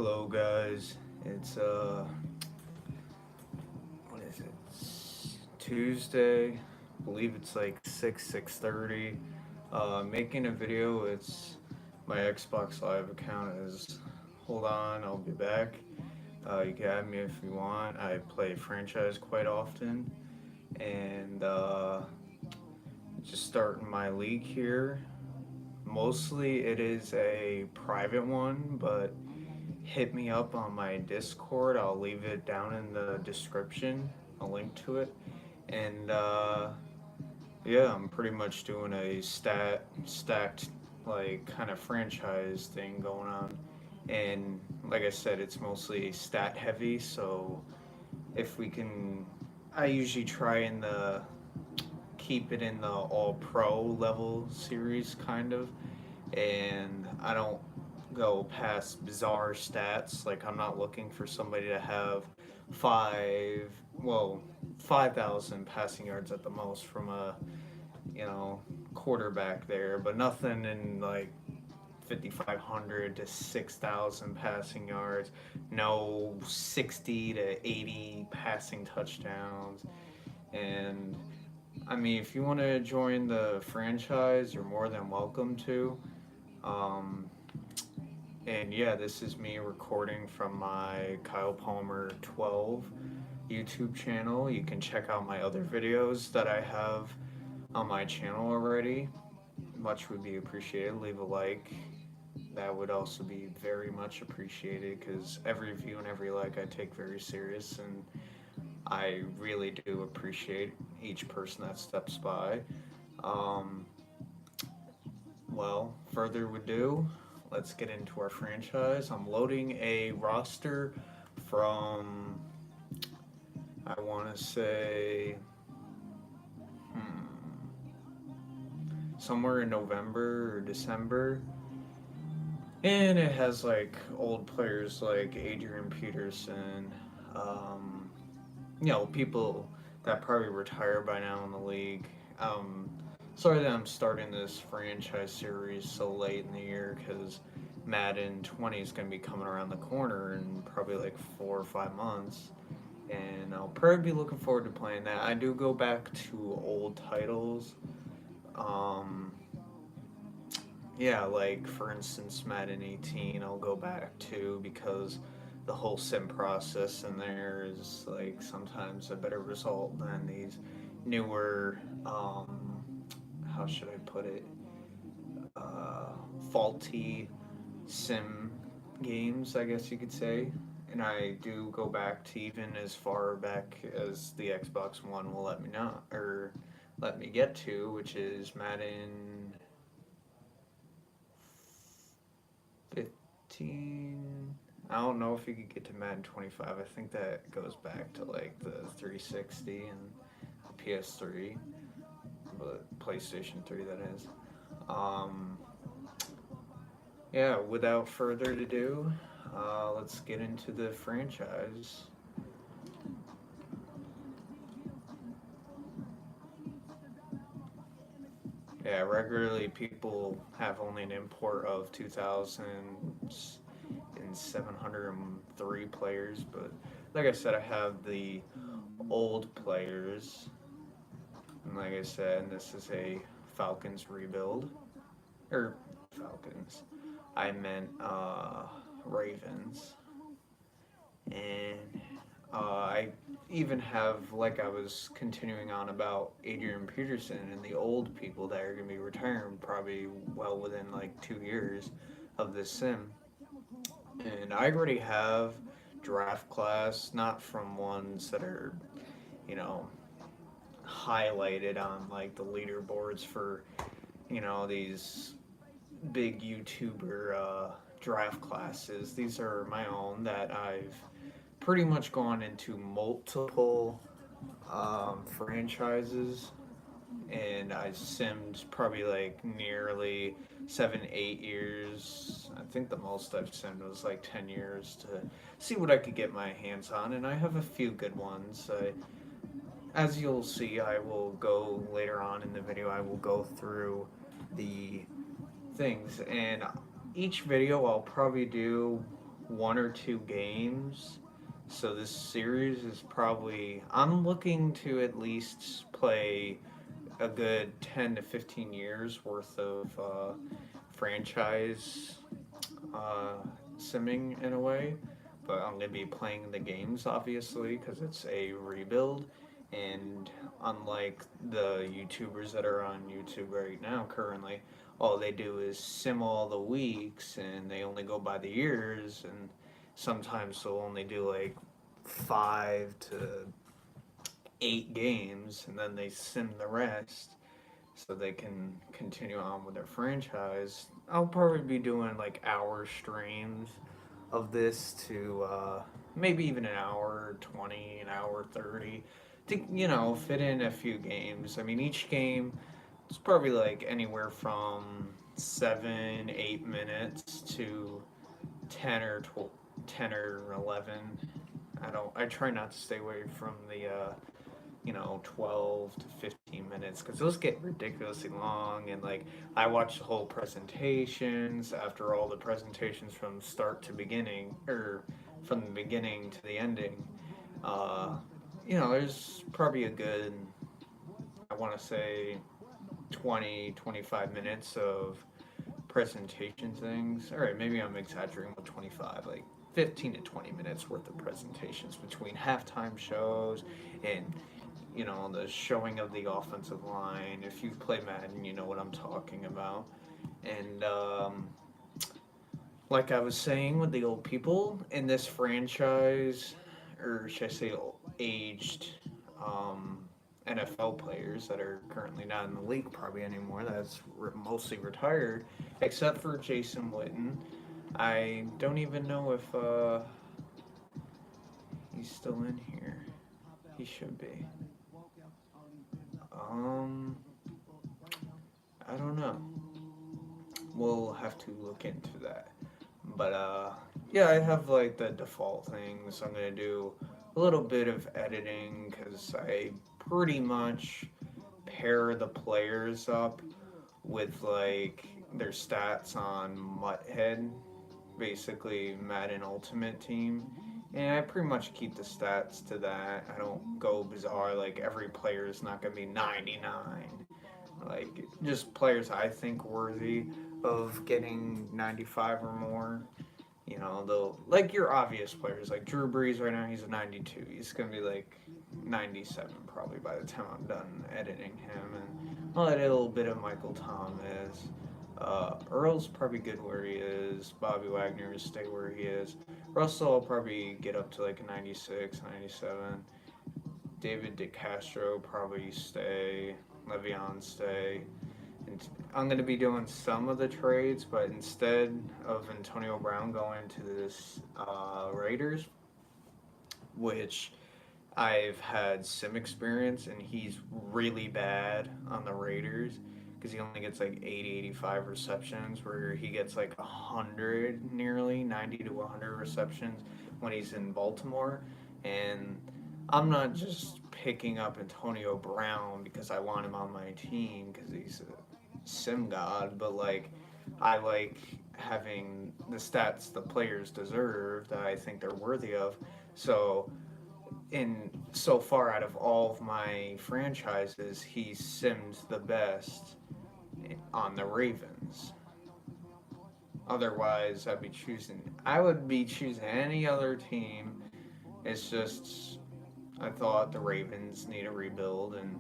Hello guys, it's what is it? It's Tuesday. I believe it's like 6:30. Making a video. It's my Xbox Live account is. Hold on, I'll be back. You can add me if you want. I play franchise quite often, and just starting my league here. Mostly it is a private one, but hit me up on my Discord. I'll leave it down in the description, a link to it. And yeah, I'm pretty much doing a stacked like kind of franchise thing going on. And like I said, it's mostly stat heavy, so if we can I usually try in the keep it in the all pro level series kind of, and I don't go past bizarre stats. Like I'm not looking for somebody to have five, well, 5,000 passing yards at the most from a you know quarterback there, but nothing in like 5,500 to 6,000 passing yards. No 60 to 80 passing touchdowns, and I mean, if you want to join the franchise, you're more than welcome to. Um, and yeah, this is me recording from my Kyle Palmer 12 YouTube channel. You can check out my other videos that I have on my channel already. Much would be appreciated. Leave a like. That would also be very much appreciated because every view and every like I take very serious, and I really do appreciate each person that steps by. Um, Further ado, let's get into our franchise. I'm loading a roster from, I want to say, somewhere in November or December. And it has like old players like Adrian Peterson, um, people that probably retired by now in the league. Um, Sorry that I'm starting this franchise series so late in the year because Madden 20 is going to be coming around the corner in probably like 4 or 5 months. And I'll probably be looking forward to playing that. I do go back to old titles. Um, yeah, like for instance, Madden 18, I'll go back to because the whole sim process in there is like sometimes a better result than these newer, how should I put it, uh, faulty sim games, I guess you could say. And I do go back to even as far back as the Xbox One will let me know, or let me get to, which is Madden 15. I don't know if you could get to Madden 25. I think that goes back to like the 360 and the PS3, but PlayStation 3 that is. Um, yeah, without further ado, let's get into the franchise. Yeah, regularly people have only an import of 2,703 players, but like I said, I have the old players, and like I said, this is a Falcons rebuild, or Falcons. I meant Ravens, and I even have, like I was continuing on about Adrian Peterson and the old people that are going to be retiring probably well within like 2 years of this sim. And I already have draft class, not from ones that are, you know, highlighted on like the leaderboards for, these big YouTuber draft classes. These are my own that I've pretty much gone into multiple franchises, and I simmed probably like nearly 7, 8 years. I think the most I've simmed was like 10 years to see what I could get my hands on, and I have a few good ones. As you'll see, I will go later on in the video. I will go through the things, and each video I'll probably do one or two games. So this series is probably, I'm looking to at least play a good 10 to 15 years worth of franchise uh, simming in a way. But I'm going to be playing the games obviously because it's a rebuild. And unlike the YouTubers that are on YouTube right now currently, all they do is sim all the weeks and they only go by the years. And sometimes they'll only do like 5 to 8 games and then they sim the rest so they can continue on with their franchise. I'll probably be doing like hour streams of this to maybe even an hour 20, an hour 30 to, fit in a few games. I mean, each game is probably like anywhere from 7, 8 minutes to 10 or 12, 10 or 11. I try not to stay away from the 12 to 15 minutes because those get ridiculously long. And like, I watch the whole presentations after all the presentations from start to beginning, or from the beginning to the ending. Uh, there's probably a good, I want to say, 20, 25 minutes of presentation things. All right, maybe I'm exaggerating with 25, like 15 to 20 minutes worth of presentations between halftime shows and the showing of the offensive line. If you play Madden, you know what I'm talking about. And like I was saying with the old people in this franchise, or should I say aged um, NFL players that are currently not in the league probably anymore, that's mostly retired, except for Jason Witten. I don't even know if he's still in here. He should be. Um, I don't know. We'll have to look into that. But yeah, I have like the default things. I'm gonna do a little bit of editing because I pretty much pair the players up with like their stats on Mutthead, basically Madden Ultimate Team. And I pretty much keep the stats to that. I don't go bizarre, like every player is not going to be 99. Like, just players I think worthy of getting 95 or more. Though, like your obvious players, like Drew Brees right now, he's a 92. He's going to be like 97 probably by the time I'm done editing him. And I'll edit a little bit of Michael Thomas. Earl's probably good where he is. Bobby Wagner will stay where he is. Russell will probably get up to like a 96, 97. David DeCastro probably stay. Le'Veon stay. And I'm going to be doing some of the trades, but instead of Antonio Brown going to this Raiders, which I've had sim experience, and he's really bad on the Raiders because he only gets like 80, 85 receptions, where he gets like 100, nearly 90 to 100 receptions when he's in Baltimore. And I'm not just picking up Antonio Brown because I want him on my team because he's a sim god, but like, I like having the stats the players deserve that I think they're worthy of. So in so far out of all of my franchises, he simmed the best on the Ravens. Otherwise, I would be choosing any other team. It's just I thought the Ravens need a rebuild and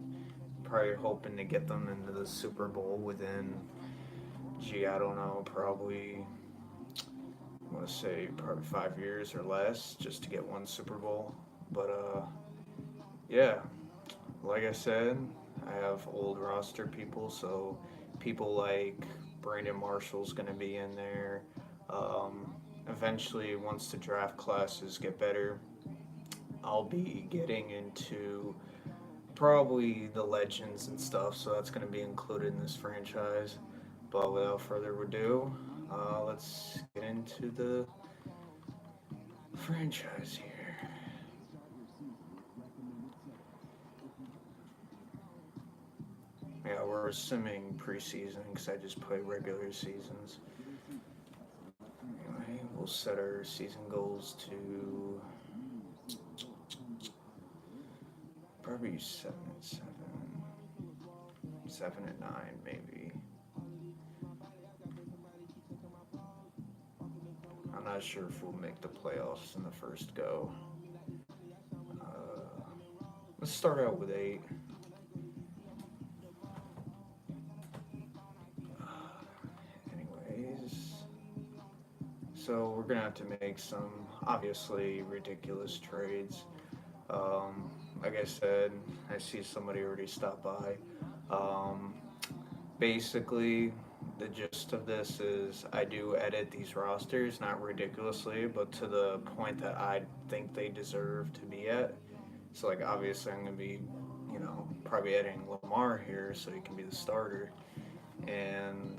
probably hoping to get them into the Super Bowl within, I don't know, probably, I want to say probably 5 years or less just to get one Super Bowl. But yeah, like I said, I have old roster people, so people like Brandon Marshall's going to be in there. Eventually, once the draft classes get better, I'll be getting into probably the legends and stuff, so that's going to be included in this franchise. But without further ado, let's get into the franchise here. Yeah, we're assuming preseason because I just play regular seasons. Anyway, we'll set our season goals to probably 7-7, 7-9 maybe. I'm not sure if we'll make the playoffs in the first go. Uh, let's start out with 8. Anyways, so we're gonna have to make some obviously ridiculous trades. Like I said, I see somebody already stopped by. Um, Basically, the gist of this is I do edit these rosters, not ridiculously, but to the point that I think they deserve to be at. So, like, obviously, I'm going to be, probably editing Lamar here so he can be the starter. And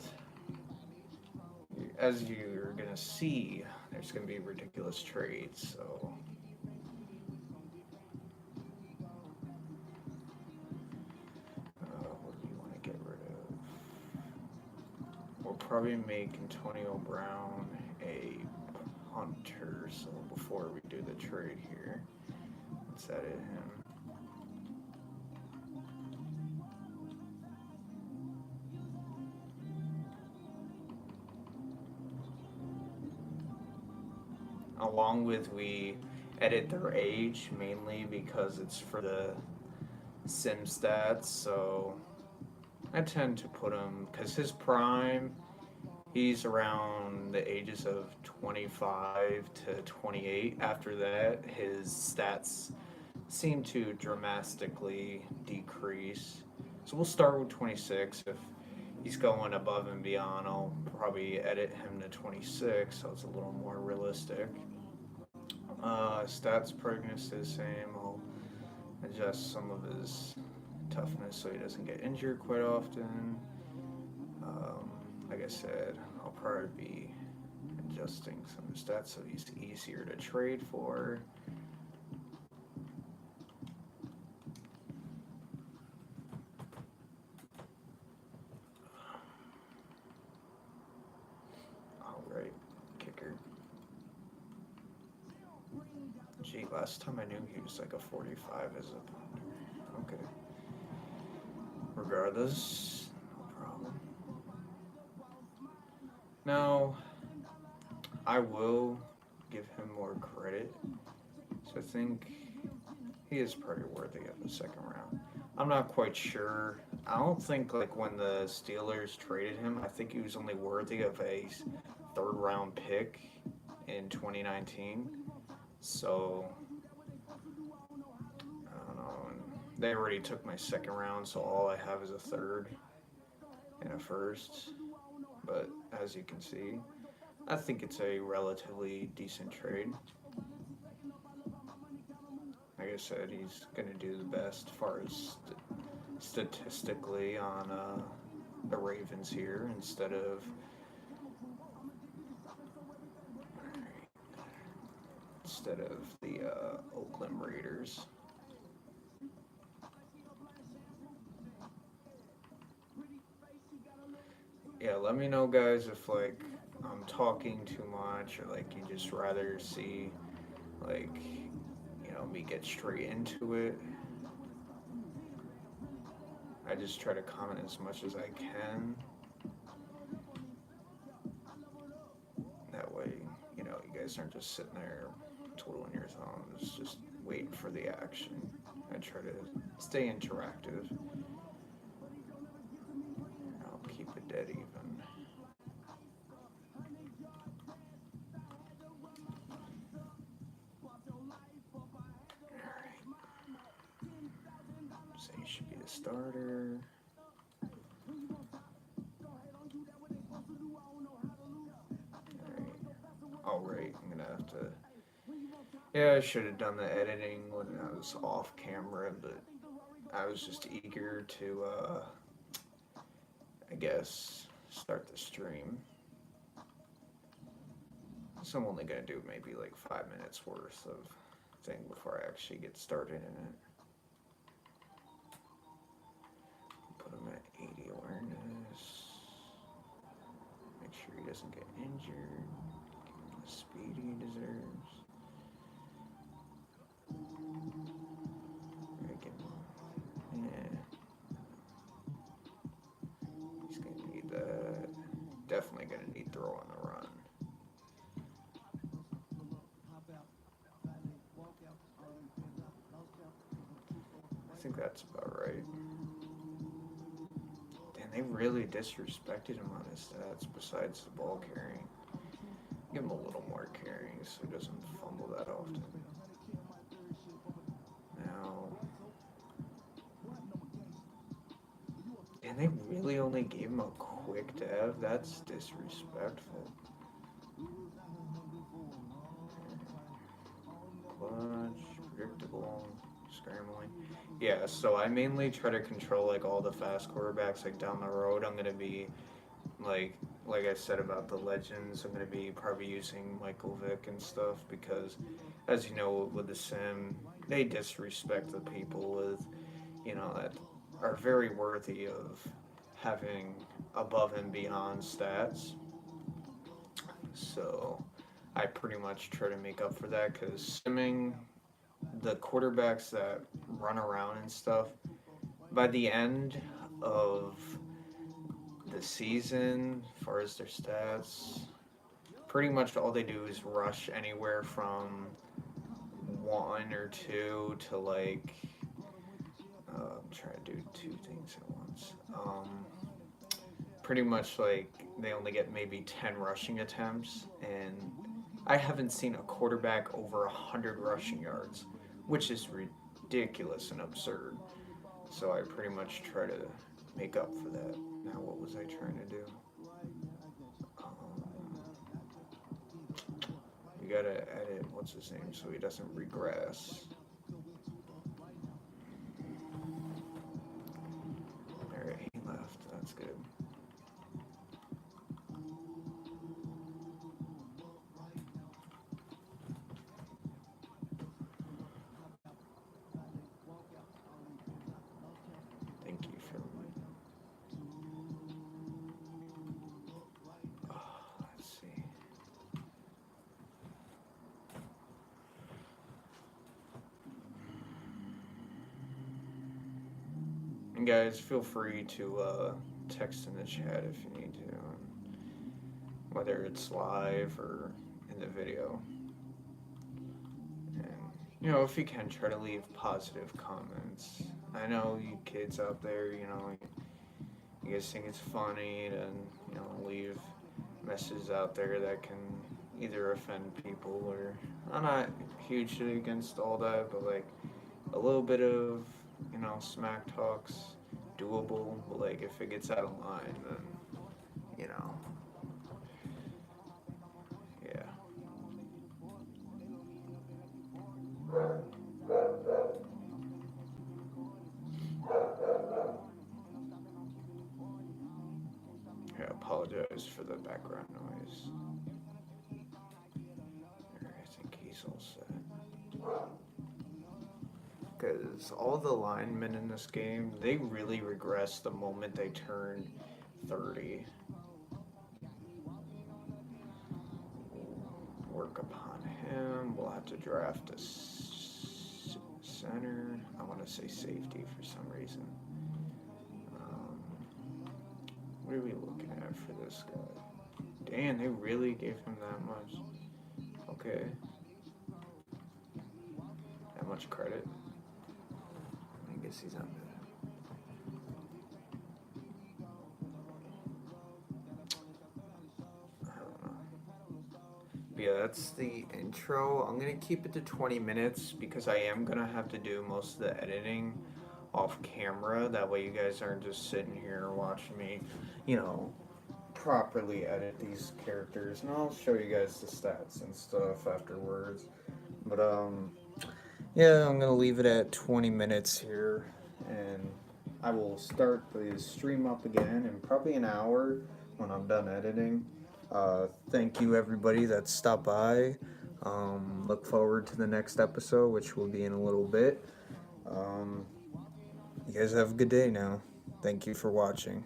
as you're going to see, there's going to be ridiculous trades. So, what do you want to get rid of? We'll probably make Antonio Brown a punter. So before we do the trade here, let's edit him. Along with we edit their age mainly because it's for the sim stats. So I tend to put him because his prime, he's around the ages of 25 to 28. After that, his stats seem to dramatically decrease. So we'll start with 26. If he's going above and beyond, I'll probably edit him to 26 so it's a little more realistic. Stats probably going to stay the same. I'll adjust some of his toughness so he doesn't get injured quite often. Like I said, I'll probably be adjusting some stats so he's easier to trade for. Alright, kicker. Gee, last time I knew he was like a 45 as a punter. Okay. Regardless, no problem. Now, I will give him more credit. So I think he is pretty worthy of the second round. I'm not quite sure. I don't think like when the Steelers traded him, I think he was only worthy of a third round pick in 2019. So I don't know. And they already took my second round, so all I have is a third and a first. But as you can see, I think it's a relatively decent trade. Like I said, he's going to do the best as far as statistically on the Ravens here instead of the Oakland Raiders. Yeah, let me know, guys, if like I'm talking too much or like you just rather see like me get straight into it. I just try to comment as much as I can. That way, you guys aren't just sitting there twiddling your thumbs, just waiting for the action. I try to stay interactive. I'll keep it dead even. So he should be the starter. Alright, I'm gonna have to. Yeah, I should have done the editing when I was off camera, but I was just eager to, I guess, start the stream. So I'm only gonna do maybe like 5 minutes worth of thing before I actually get started in it. Put him at 80 awareness. Make sure he doesn't get injured. Give him the Speedy deserves. Yeah, he's gonna need that. Definitely gonna need throw on the run. I think that's about right. Damn, they really disrespected him on his stats besides the ball carrying. Give him a little more carrying so he doesn't fumble that often. Now, and they really only gave him a quick dab? That's disrespectful. Clutch, predictable, scrambling. Yeah, so I mainly try to control like all the fast quarterbacks like down the road. I'm gonna be like like I said about the legends, I'm gonna be probably using Michael Vick and stuff because as you know with the sim, they disrespect the people with that are very worthy of having above and beyond stats. So I pretty much try to make up for that because simming the quarterbacks that run around and stuff, by the end of the season, as far as their stats, pretty much all they do is rush anywhere from one or two to like I'm trying to do two things at once. Pretty much like they only get maybe 10 rushing attempts, and I haven't seen a quarterback over 100 rushing yards, which is ridiculous and absurd. So I pretty much try to make up for that. Now, what was I trying to do? Um, we gotta edit what's his name so he doesn't regress. Alright, he left. That's good. Thank you for. Let's see. And guys, feel free to text in the chat if you need to, whether it's live or in the video. And, if you can, try to leave positive comments. I know you kids out there, you guys think it's funny to, leave messages out there that can either offend people or. I'm not hugely against all that, but like a little bit of, smack talks doable, but like if it gets out of line, then, you know, yeah. I apologize for the background noise. I think he's all set. Because all the linemen in this game, they really regress the moment they turn 30. Work upon him. We'll have to draft a center. I want to say safety for some reason. What are we looking at for this guy? Damn, they really gave him that much. Okay. That much credit. I guess he's not bad. I don't know. But yeah, that's the intro. I'm gonna keep it to 20 minutes because I am gonna have to do most of the editing off camera. That way you guys aren't just sitting here watching me, properly edit these characters. And I'll show you guys the stats and stuff afterwards. But yeah, I'm gonna leave it at 20 minutes here, and I will start the stream up again in probably an hour when I'm done editing. Thank you everybody that stopped by. Look forward to the next episode, which will be in a little bit. You guys have a good day now. Thank you for watching.